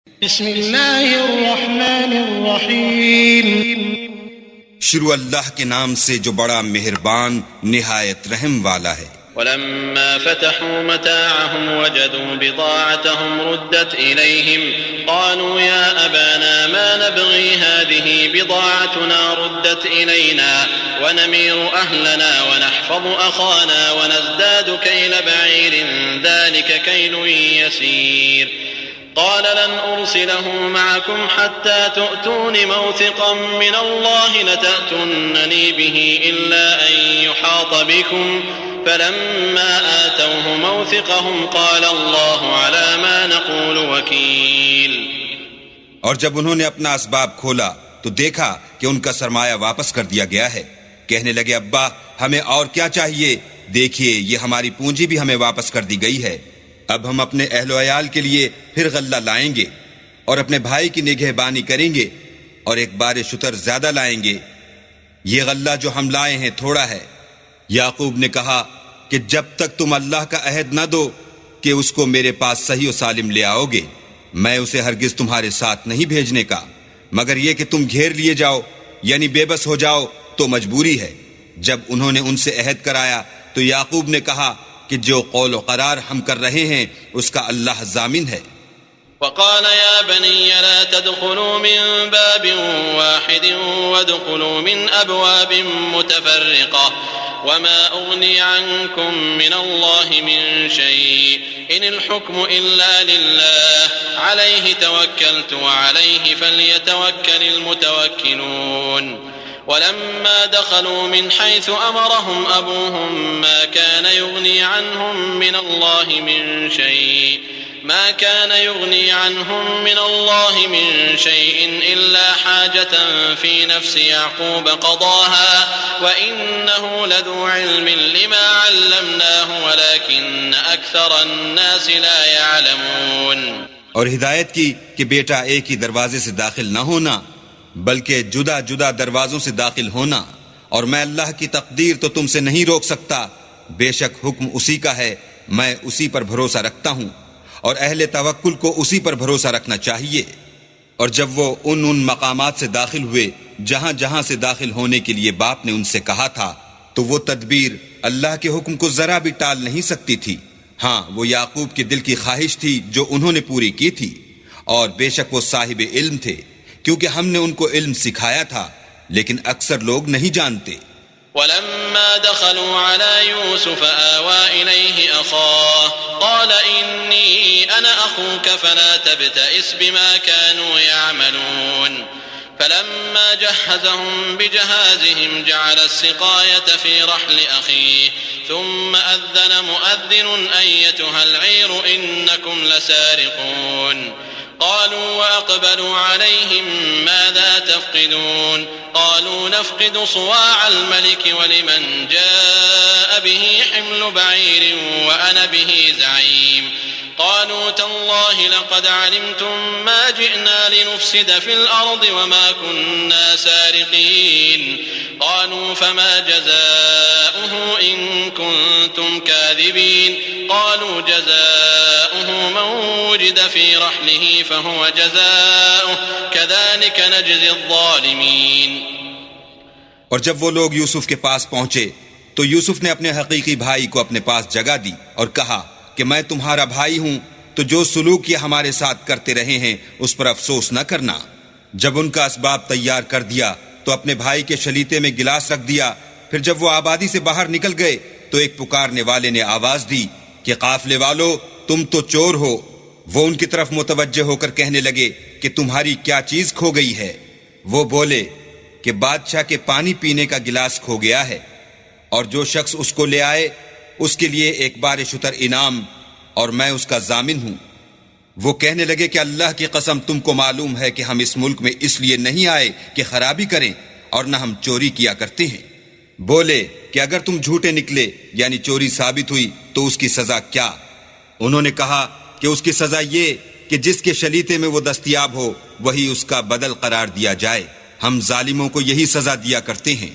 بسم اللہ الرحمن الرحیم شروع اللہ کے نام سے جو بڑا مہربان نہایت رحم والا ہے۔ ولما فتحوا متاعهم وجدوا بضاعتهم ردت إليهم قالوا يا أبانا ما نبغي هذه بضاعتنا ردت إلينا ونمير أهلنا ونحفظ أخانا ونزداد كيل بعير ذلك كيل يسير قال لن أرسله معكم حتى تؤتون موثقا من الله لتأتونني به إلا أن يحاط بكم فلما آتوه موثقهم قال الله على ما نقول وكيل۔ اور جب انہوں نے اپنا اسباب کھولا تو دیکھا کہ ان کا سرمایہ واپس کر دیا گیا ہے۔ کہنے لگے ابا ہمیں اور کیا چاہیے، دیکھیے یہ ہماری پونجی بھی ہمیں واپس کر دی گئی ہے، اب ہم اپنے اہل و عیال کے لیے پھر غلہ لائیں گے اور اپنے بھائی کی نگہبانی کریں گے اور ایک بار شتر زیادہ لائیں گے، یہ غلہ جو ہم لائے ہیں تھوڑا ہے۔ یعقوب نے کہا کہ جب تک تم اللہ کا عہد نہ دو کہ اس کو میرے پاس صحیح و سالم لے آؤ گے، میں اسے ہرگز تمہارے ساتھ نہیں بھیجنے کا، مگر یہ کہ تم گھیر لیے جاؤ یعنی بے بس ہو جاؤ تو مجبوری ہے۔ جب انہوں نے ان سے عہد کرایا تو یعقوب نے کہا کہ جو قول و قرار ہم کر رہے ہیں اس کا اللہ ضامن ہے۔ وقال يا بني لا تدخلوا من باب واحد وادخلوا من أبواب متفرقة وما أغني عنكم من الله من شيء إن الحكم إلا لله عليه توكلت وعليه فليتوكل المتوكلون ولما دخلوا من حيث أمرهم أبوهم ما كان يغني عنهم من الله من شيء إلا حاجة في نفس يعقوب قضاها وإنه لذو علم لما علمناه ولكن أكثر الناس لا يعلمون۔ اور ہدایت کی کہ بیٹا ایک ہی دروازے سے داخل نہ ہونا بلکہ جدا جدا دروازوں سے داخل ہونا، اور میں اللہ کی تقدیر تو تم سے نہیں روک سکتا، بے شک حکم اسی کا ہے، میں اسی پر بھروسہ رکھتا ہوں اور اہل توکل کو اسی پر بھروسہ رکھنا چاہیے۔ اور جب وہ ان مقامات سے داخل ہوئے جہاں جہاں سے داخل ہونے کے لیے باپ نے ان سے کہا تھا تو وہ تدبیر اللہ کے حکم کو ذرا بھی ٹال نہیں سکتی تھی۔ ہاں وہ یعقوب کے دل کی خواہش تھی جو انہوں نے پوری کی تھی، اور بے شک وہ صاحب علم تھے کیونکہ ہم نے ان کو علم سکھایا تھا، لیکن اکثر لوگ نہیں جانتے۔ ولما دخلوا على يوسف آوى إليه أخاه قال إني أنا أخوك فلا تبتئس بما كانوا يعملون فلما جهزهم بجهازهم جعل السقاية في رحل أخيه ثم أذن مؤذن أيتها العير إنكم لسارقون قالوا وأقبلوا عليهم ماذا تفقدون قالوا نفقد صواع الملك ولمن جاء به حمل بعير وأنا به زعيم قالوا تالله لقد علمتم ما جئنا لنفسد في الأرض وما كنا سارقين قالوا فما جزاؤه إن كنتم كاذبين قالوا جزاؤه من وجد في رحله فهو جزاؤه كذلك نجزي الظالمين۔ اور جب وہ لوگ یوسف کے پاس پہنچے تو یوسف نے اپنے حقیقی بھائی کو اپنے پاس جگہ دی اور کہا کہ میں تمہارا بھائی ہوں، تو جو سلوک یہ ہمارے ساتھ کرتے رہے ہیں اس پر افسوس نہ کرنا۔ جب ان کا اسباب تیار کر دیا تو اپنے بھائی کے شلیتے میں گلاس رکھ دیا، پھر جب وہ آبادی سے باہر نکل گئے تو ایک پکارنے والے نے آواز دی کہ قافلے والو تم تو چور ہو۔ وہ ان کی طرف متوجہ ہو کر کہنے لگے کہ تمہاری کیا چیز کھو گئی ہے؟ وہ بولے کہ بادشاہ کے پانی پینے کا گلاس کھو گیا ہے، اور جو شخص اس کو لے آئے اس کے لیے ایک بار شتر انعام، اور میں اس کا ضامن ہوں۔ وہ کہنے لگے کہ اللہ کی قسم تم کو معلوم ہے کہ ہم اس ملک میں اس لیے نہیں آئے کہ خرابی کریں، اور نہ ہم چوری کیا کرتے ہیں۔ بولے کہ اگر تم جھوٹے نکلے یعنی چوری ثابت ہوئی تو اس کی سزا کیا؟ انہوں نے کہا کہ اس کی سزا یہ کہ جس کے شلیتے میں وہ دستیاب ہو وہی اس کا بدل قرار دیا جائے، ہم ظالموں کو یہی سزا دیا کرتے ہیں۔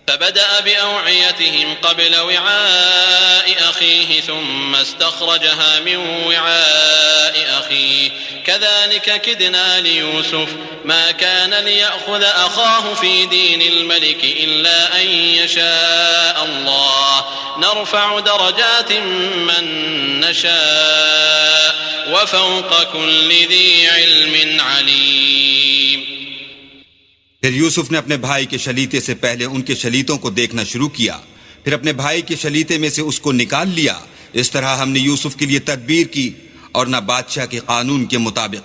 فبدأ بأوعيتهم قبل وعاء أخيه ثم استخرجها من وعاء أخيه كذلك كدنا ليوسف ما كان ليأخذ أخاه في دين الملك إلا أن يشاء الله نرفع درجات من نشاء وفوق كل ذي علم عليم. پھر یوسف نے اپنے بھائی کے شلیتے سے پہلے ان کے شلیتوں کو دیکھنا شروع کیا، پھر اپنے بھائی کے شلیتے میں سے اس کو نکال لیا. اس طرح ہم نے یوسف کے لیے تدبیر کی اور نہ بادشاہ کے قانون کے مطابق.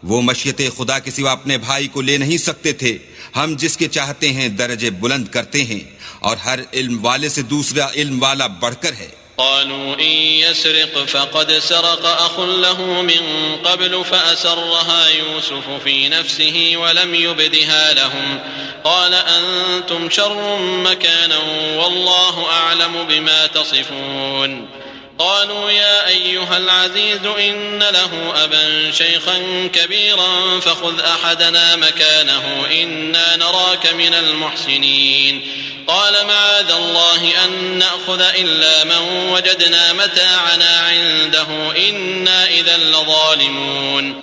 وہ مشیت خدا کے سوا اپنے بھائی کو لے نہیں سکتے تھے. ہم جس کے چاہتے ہیں درجے بلند کرتے ہیں اور ہر علم والے سے دوسرا علم والا بڑھ کر ہے. قالوا إن يسرق فقد سرق أخ له من قبل فأسرها يوسف في نفسه ولم يبدها لهم قال أنتم شر مكانا والله أعلم بما تصفون. قالوا يا أيها العزيز إن له أبا شيخا كبيرا فخذ أحدنا مكانه إنا نراك من المحسنين. قال معاذ الله أن نأخذ إلا من وجدنا متاعنا عنده إنا إذا لظالمون.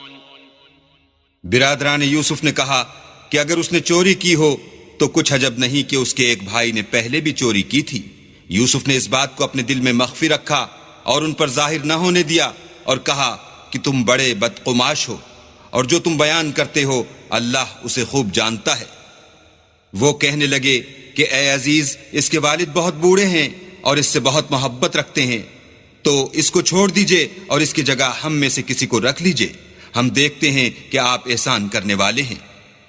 برادران یوسف نے کہا کہ اگر اس نے چوری کی ہو تو کچھ عجب نہیں کہ اس کے ایک بھائی نے پہلے بھی چوری کی تھی. یوسف نے اس بات کو اپنے دل میں مخفی رکھا اور ان پر ظاہر نہ ہونے دیا اور کہا کہ تم بڑے بدقماش ہو اور جو تم بیان کرتے ہو اللہ اسے خوب جانتا ہے. وہ کہنے لگے کہ اے عزیز، اس کے والد بہت بوڑھے ہیں اور اس سے بہت محبت رکھتے ہیں، تو اس کو چھوڑ دیجئے اور اس کی جگہ ہم میں سے کسی کو رکھ لیجئے. ہم دیکھتے ہیں کہ آپ احسان کرنے والے ہیں.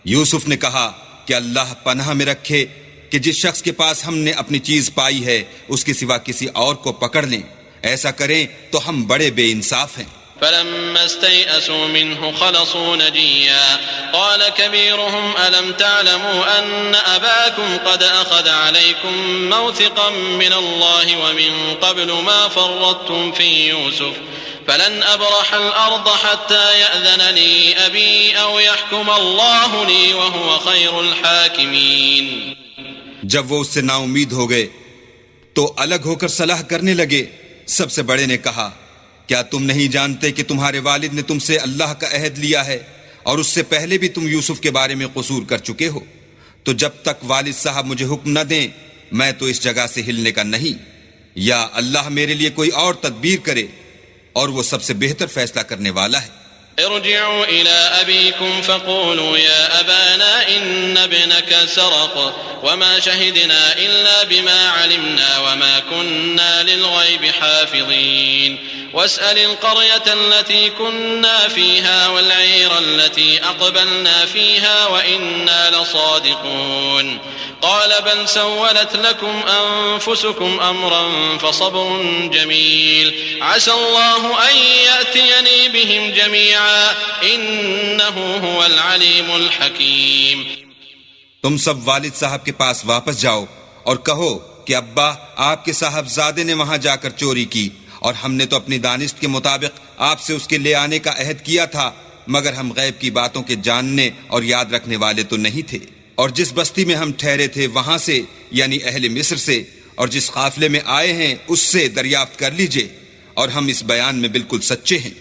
یوسف نے کہا کہ اللہ پناہ میں رکھے کہ جس شخص کے پاس ہم نے اپنی چیز پائی ہے اس کے سوا کسی اور کو پکڑ لیں. ایسا کریں تو ہم بڑے بے انصاف ہیں. فلما استيئسوا منه خلصوا نجيا قال كبيرهم ألم تعلموا أن أباكم قد أخذ عليكم موثقا من الله ومن قبل ما فرطتم في يوسف فلن أبرح الأرض حتى يأذن لي أبي أو يحكم الله لي وهو خير الحاكمين. جب وہ اس سے نا امید ہو گئے تو الگ ہو کر صلاح کرنے لگے. سب سے بڑے نے کہا کیا تم نہیں جانتے کہ تمہارے والد نے تم سے اللہ کا عہد لیا ہے اور اس سے پہلے بھی تم یوسف کے بارے میں قصور کر چکے ہو؟ تو جب تک والد صاحب مجھے حکم نہ دیں میں تو اس جگہ سے ہلنے کا نہیں، یا اللہ میرے لیے کوئی اور تدبیر کرے اور وہ سب سے بہتر فیصلہ کرنے والا ہے. ارجعوا إلى أبيكم فقولوا يا أبانا إن ابنك سرق وما شهدنا إلا بما علمنا وما كنا للغيب حافظين. واسأل القرية التي كنا فيها والعير التي أقبلنا فيها وإنا لصادقون. قال بل سولت لكم أنفسكم أمرا فصبر جميل عسى الله أن يأتيني بهم جميعا إنه هو العليم الحكيم. تم سب والد صاحب کے پاس واپس جاؤ اور کہو کہ ابا آپ کے صاحبزادے نے وہاں جا کر چوری کی اور ہم نے تو اپنی دانست کے مطابق آپ سے اس کے لے آنے کا عہد کیا تھا، مگر ہم غیب کی باتوں کے جاننے اور یاد رکھنے والے تو نہیں تھے. اور جس بستی میں ہم ٹھہرے تھے وہاں سے یعنی اہل مصر سے اور جس قافلے میں آئے ہیں اس سے دریافت کر لیجئے اور ہم اس بیان میں بالکل سچے ہیں.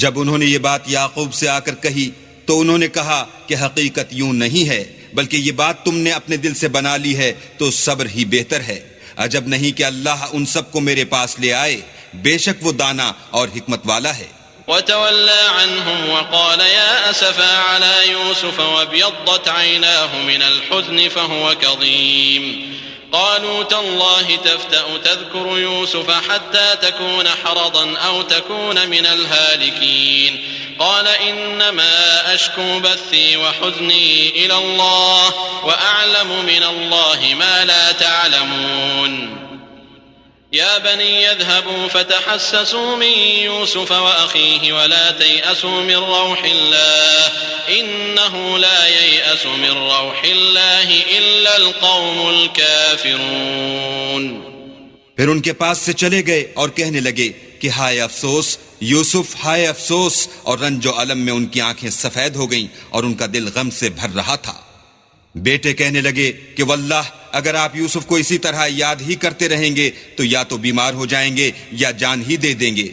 جب انہوں نے یہ بات یعقوب سے آ کر کہی تو انہوں نے کہا کہ حقیقت یوں نہیں ہے بلکہ یہ بات تم نے اپنے دل سے بنا لی ہے تو صبر ہی بہتر ہے. عجب نہیں کہ اللہ ان سب کو میرے پاس لے آئے، بے شک وہ دانا اور حکمت والا ہے. وتولى عنهم وقال يا أسفا على يوسف وابيضت عيناه من الحزن فهو كظيم. قالوا تالله تفتأ تذكر يوسف حتى تكون حرضا أو تكون من الهالكين. قال إنما أشكو بثي وحزني إلى الله وأعلم من الله ما لا تعلمون. يا بني اذهبوا فتحسسوا من يوسف وأخيه ولا تيأسوا من روح الله إنه لا ييأس من روح الله إلا القوم الكافرون. پھر ان کے پاس سے چلے گئے اور کہنے لگے کہ ہائے افسوس یوسف، ہائے افسوس، اور رنج و الم میں ان کی آنکھیں سفید ہو گئیں اور ان کا دل غم سے بھر رہا تھا. بیٹے کہنے لگے کہ واللہ اگر آپ یوسف کو اسی طرح یاد ہی کرتے رہیں گے تو یا تو بیمار ہو جائیں گے یا جان ہی دے دیں گے۔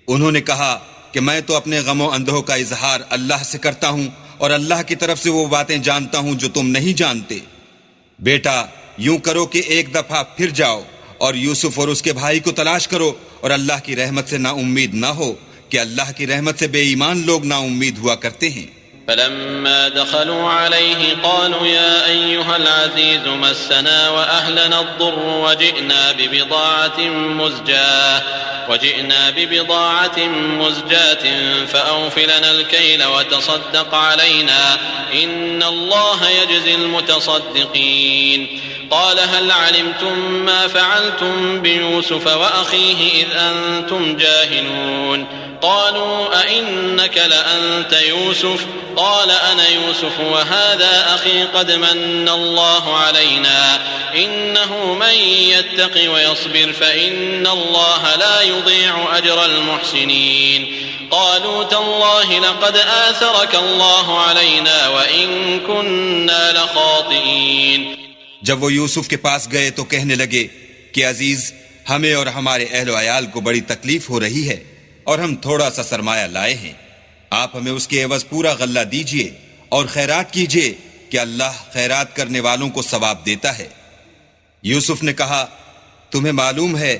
انہوں نے کہا کہ میں تو اپنے غم و اندوہ کا اظہار اللہ سے کرتا ہوں اور اللہ کی طرف سے وہ باتیں جانتا ہوں جو تم نہیں جانتے۔ بیٹا یوں کرو کہ ایک دفعہ پھر جاؤ اور یوسف اور اس کے بھائی کو تلاش کرو، اور اللہ کی رحمت سے نا امید نہ ہو کہ اللہ کی رحمت سے بے ایمان لوگ نا امید ہوا کرتے ہیں۔ فلما دخلوا عليه قالوا يا أيها العزيز مسنا وأهلنا الضر وجئنا ببضاعة مزجاة فأوف لنا الكيل وتصدق علينا إن الله يجزي المتصدقين قال هل علمتم ما فعلتم بيوسف وأخيه إذ أنتم جاهلون قالوا أئنك لأنت يوسف قال أنا يوسف وهذا أخي قد من الله علينا إنه من يتق ويصبر فإن الله لا يضيع أجر المحسنين قالوا تالله لقد آثرك الله علينا وإن كنا لخاطئين۔ جب وہ یوسف کے پاس گئے تو کہنے لگے کہ عزیز ہمیں اور ہمارے اہل و عیال کو بڑی تکلیف ہو رہی ہے اور ہم تھوڑا سا سرمایہ لائے ہیں، آپ ہمیں اس کے عوض پورا غلہ دیجئے اور خیرات کیجئے کہ اللہ خیرات کرنے والوں کو ثواب دیتا ہے۔ یوسف نے کہا تمہیں معلوم ہے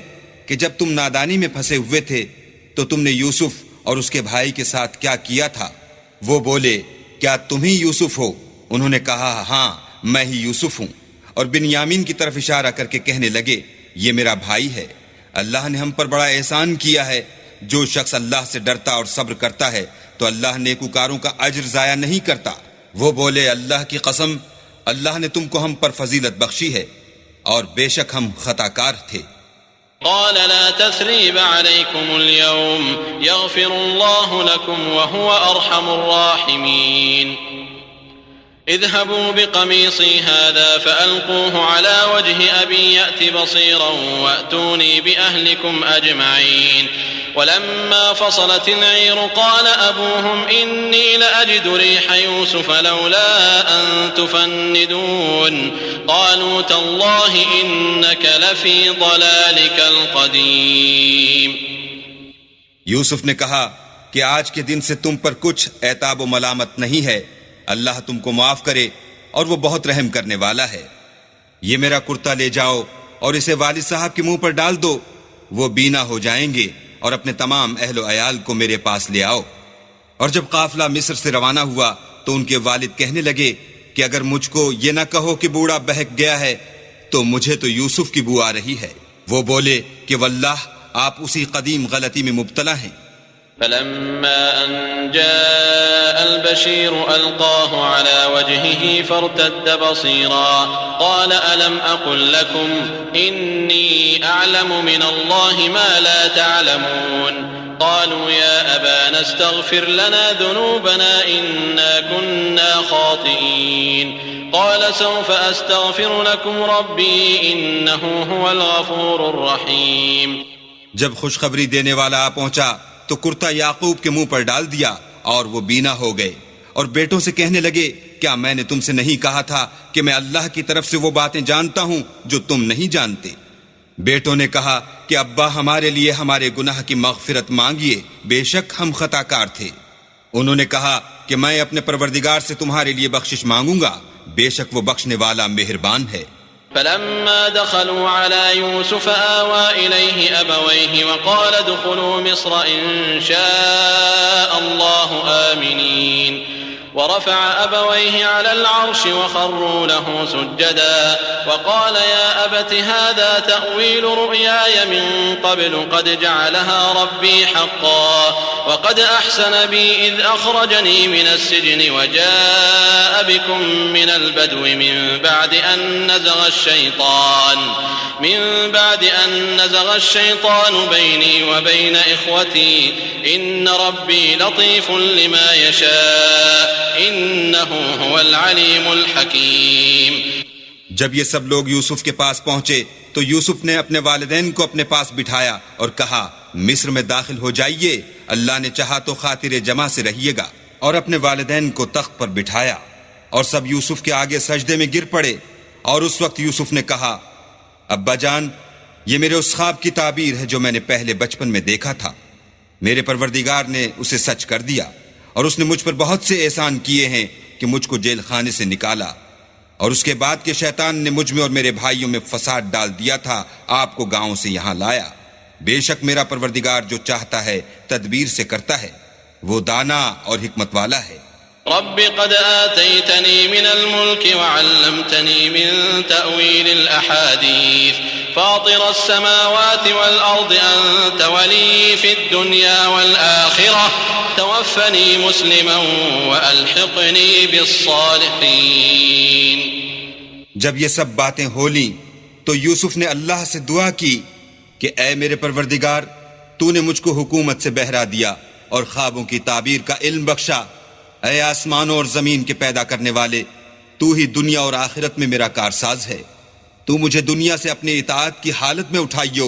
کہ جب تم نادانی میں پھنسے ہوئے تھے تو تم نے یوسف اور اس کے بھائی کے ساتھ کیا کیا تھا؟ وہ بولے کیا تم ہی یوسف ہو؟ انہوں نے کہا ہاں میں ہی یوسف ہوں، اور بنیامین کی طرف اشارہ کر کے کہنے لگے یہ میرا بھائی ہے، اللہ نے ہم پر بڑا احسان کیا ہے، جو شخص اللہ سے ڈرتا اور صبر کرتا ہے تو اللہ نیکوکاروں کا اجر ضائع نہیں کرتا۔ وہ بولے اللہ کی قسم اللہ نے تم کو ہم پر فضیلت بخشی ہے اور بے شک ہم خطا کار تھے۔ قال لا تثريب عليكم اليوم يغفر الله لكم وهو أرحم الراحمين اذهبوا بقميصي هذا فألقوه على وجه أبي يأت بصيرا وأتوني بأهلكم أجمعين ولما فصلت العير قال أبوهم إني لأجد ريح يوسف لولا أن تفندون قالوا تالله إنك لفي ضلالك القديم۔ یوسف نے کہا کہ آج کے دن سے تم پر کچھ عتاب و ملامت نہیں ہے، اللہ تم کو معاف کرے اور وہ بہت رحم کرنے والا ہے۔ یہ میرا کرتا لے جاؤ اور اسے والد صاحب کے منہ پر ڈال دو، وہ بینا ہو جائیں گے، اور اپنے تمام اہل و عیال کو میرے پاس لے آؤ۔ اور جب قافلہ مصر سے روانہ ہوا تو ان کے والد کہنے لگے کہ اگر مجھ کو یہ نہ کہو کہ بوڑھا بہک گیا ہے تو مجھے تو یوسف کی بو آ رہی ہے۔ وہ بولے کہ واللہ آپ اسی قدیم غلطی میں مبتلا ہیں۔ فلما أن جاء البشير ألقاه على وجهه فارتد بصيرا قال ألم أقل لكم إني أعلم من الله ما لا تعلمون قالوا يا أبانا استغفر لنا ذنوبنا إنا كنا خاطئين قال سوف أستغفر لكم ربي إنه هو الغفور الرحيم۔ جب خوشخبری دینے والا آ پہنچا تو کرتا یعقوب کے منہ پر ڈال دیا اور وہ بینا ہو گئے، اور بیٹوں سے کہنے لگے کیا میں نے تم سے نہیں کہا تھا کہ میں اللہ کی طرف سے وہ باتیں جانتا ہوں جو تم نہیں جانتے؟ بیٹوں نے کہا کہ ابا ہمارے لیے ہمارے گناہ کی مغفرت مانگیے، بے شک ہم خطا کار تھے۔ انہوں نے کہا کہ میں اپنے پروردگار سے تمہارے لیے بخشش مانگوں گا، بے شک وہ بخشنے والا مہربان ہے۔ فلما دخلوا على يوسف آوى إليه أبويه وقال ادخلوا مصر إن شاء الله آمنين ورفع أبويه على العرش وخروا له سجدا وقال يا أبت هذا تأويل رؤياي من قبل قد جعلها ربي حقا وقد أحسن بي إذ أخرجني من السجن وجاء بكم من البدو من بعد أن نزغ الشيطان بيني وبين إخوتي إن ربي لطيف لما يشاء إنه هو العليم الحكيم۔ جب یہ سب لوگ یوسف کے پاس پہنچے تو یوسف نے اپنے والدین کو اپنے پاس بٹھایا اور کہا مصر میں داخل ہو جائیے، اللہ نے چاہا تو خاطر جمع سے رہیے گا، اور اپنے والدین کو تخت پر بٹھایا اور سب یوسف کے آگے سجدے میں گر پڑے اور اس وقت یوسف نے کہا ابا جان یہ میرے اس خواب کی تعبیر ہے جو میں نے پہلے بچپن میں دیکھا تھا. میرے پروردگار نے اسے سچ کر دیا اور اس نے مجھ پر بہت سے احسان کیے ہیں کہ مجھ کو جیل خانے سے نکالا، اور اس کے بعد کہ شیطان نے مجھ میں اور میرے بھائیوں میں فساد ڈال دیا تھا آپ کو گاؤں سے یہاں لایا. بے شک میرا پروردگار جو چاہتا ہے تدبیر سے کرتا ہے، وہ دانا اور حکمت والا ہے. رب قد آتيتني من الملك وعلمتني من تأويل الأحاديث فاطر السماوات والأرض أنت ولي في الدنيا والآخرة توفني مسلما وألحقني بالصالحين. جب یہ سب باتیں ہو لیں تو یوسف نے اللہ سے دعا کی کہ اے میرے پروردگار تو نے مجھ کو حکومت سے بہرا دیا اور خوابوں کی تعبیر کا علم بخشا. اے آسمانوں اور زمین کے پیدا کرنے والے، تو ہی دنیا اور آخرت میں میرا کارساز ہے. تو مجھے دنیا سے اپنی اطاعت کی حالت میں اٹھائیو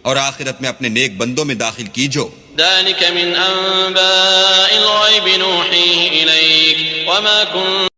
اور آخرت میں اپنے نیک بندوں میں داخل کیجو. ذلك من أنباء الغيب نوحيه إليك وما كنت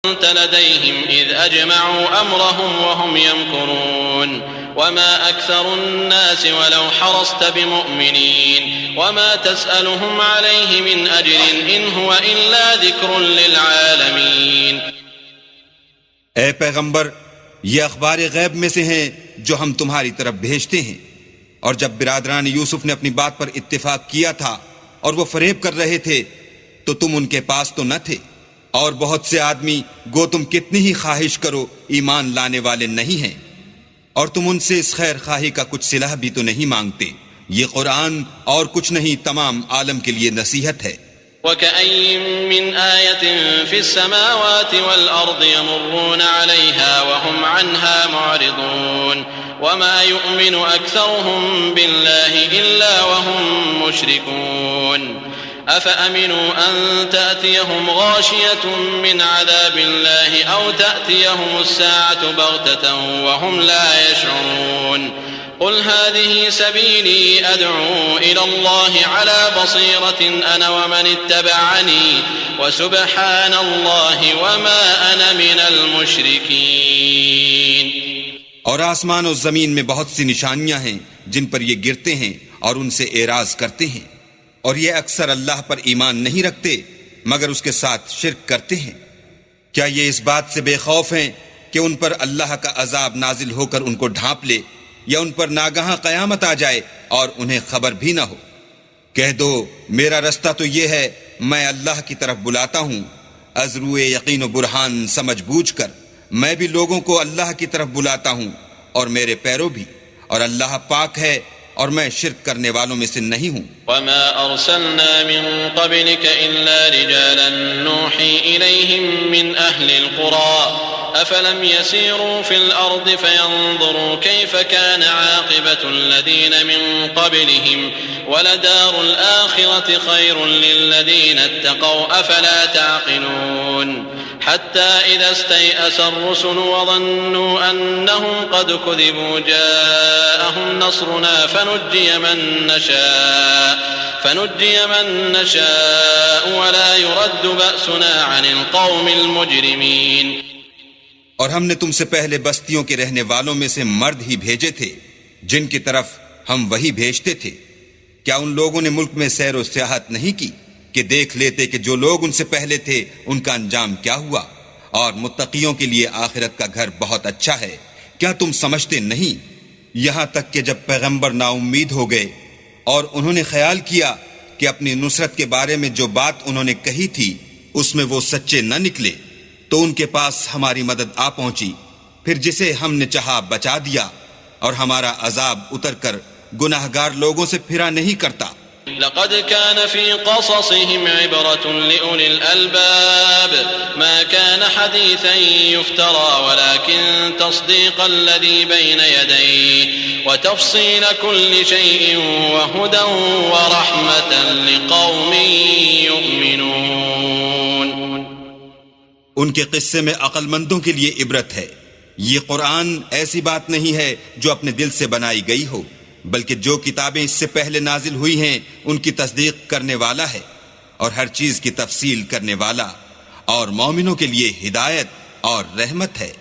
لديهم إذ أجمعوا أمرهم وهم يمكرون وما أكثر الناس ولو حرصت بمؤمنين وما تسألهم عليه من أجر إن هو إلا ذكر للعالمين. اے پیغمبر یہ اخبار غیب میں سے ہیں جو ہم تمہاری طرف بھیجتے ہیں، اور جب برادران یوسف نے اپنی بات پر اتفاق کیا تھا اور وہ فریب کر رہے تھے تو تم ان کے پاس تو نہ تھے، اور بہت سے آدمی گو تم کتنی ہی خواہش کرو ایمان لانے والے نہیں ہیں، اور تم ان سے اس خیر خواہی کا کچھ صلہ بھی تو نہیں مانگتے. یہ قرآن اور کچھ نہیں تمام عالم کے لیے نصیحت ہے. وَكَأَيٍّ مِّنْ آيَةٍ فِي السَّمَاوَاتِ وَالْأَرْضِ يَمُرُّونَ عَلَيْهَا وَهُمْ عَنْهَا مُعْرِضُونَ وَمَا يُؤْمِنُ أَكْثَرُهُم بِاللَّهِ إِلَّا وَهُم مُّشْرِكُونَ. أَفَأَمِنُوا أَن تَأْتِيَهُمْ غَاشِيَةٌ مِّنْ عَذَابِ اللَّهِ أَوْ تَأْتِيَهُمُ السَّاعَةُ بَغْتَةً وَهُمْ لَا يَشْعُرُونَ. قل هذه سبيلي أدعو إلى الله على بصيرة أنا ومن اتبعني وسبحان الله وما أنا من المشركين. اور آسمان و زمین میں بہت سی نشانیاں ہیں جن پر یہ گرتے ہیں اور ان سے اعراض کرتے ہیں، اور یہ اکثر اللہ پر ایمان نہیں رکھتے مگر اس کے ساتھ شرک کرتے ہیں. کیا یہ اس بات سے بے خوف ہیں کہ ان پر اللہ کا عذاب نازل ہو کر ان کو ڈھانپ لے، یا ان پر ناگہاں قیامت آ جائے اور انہیں خبر بھی نہ ہو۔ کہہ دو میرا رستہ تو یہ ہے، میں اللہ کی طرف بلاتا ہوں از روئے یقین و برہان سمجھ بوجھ کر، میں بھی لوگوں کو اللہ کی طرف بلاتا ہوں اور میرے پیرو بھی، اور اللہ پاک ہے اور میں شرک کرنے والوں میں سے نہیں ہوں۔ وما أرسلنا من قبلك إلا رجالا نوحي إليهم من أهل القرى أفلم يسيروا في الأرض فينظروا كيف كان عاقبة الذين من قبلهم ولدار الآخرة خير للذين اتقوا أفلا تعقلون حتى إذا استيأس الرسل وظنوا أنهم قد كذبوا جاءهم نصرنا فنجي من نشاء ولا يرد بأسنا عن القوم المجرمين۔ اور ہم نے تم سے پہلے بستیوں کے رہنے والوں میں سے مرد ہی بھیجے تھے جن کی طرف ہم وہی بھیجتے تھے۔ کیا ان لوگوں نے ملک میں سیر و سیاحت نہیں کی کہ دیکھ لیتے کہ جو لوگ ان سے پہلے تھے ان کا انجام کیا ہوا، اور متقیوں کے لیے آخرت کا گھر بہت اچھا ہے۔ کیا تم سمجھتے نہیں؟ یہاں تک کہ جب پیغمبر نا امید ہو گئے اور انہوں نے خیال کیا کہ اپنی نصرت کے بارے میں جو بات انہوں نے کہی تھی اس میں وہ سچے نہ نکلے، تو ان کے پاس ہماری مدد آ پہنچی، پھر جسے ہم نے چاہا بچا دیا، اور ہمارا عذاب اتر کر گناہگار لوگوں سے پھرا نہیں کرتا۔ لقد كان في قصصهم عبرة لأولي الألباب ما كان حديثا يفترى ولكن تصديق الذي بين يديه وتفصيل كل شيء وهدى ورحمة لقوم يؤمنون۔ ان کے قصے میں عقل مندوں کے لیے عبرت ہے۔ یہ قرآن ایسی بات نہیں ہے جو اپنے دل سے بنائی گئی ہو، بلکہ جو کتابیں اس سے پہلے نازل ہوئی ہیں ان کی تصدیق کرنے والا ہے، اور ہر چیز کی تفصیل کرنے والا، اور مومنوں کے لیے ہدایت اور رحمت ہے۔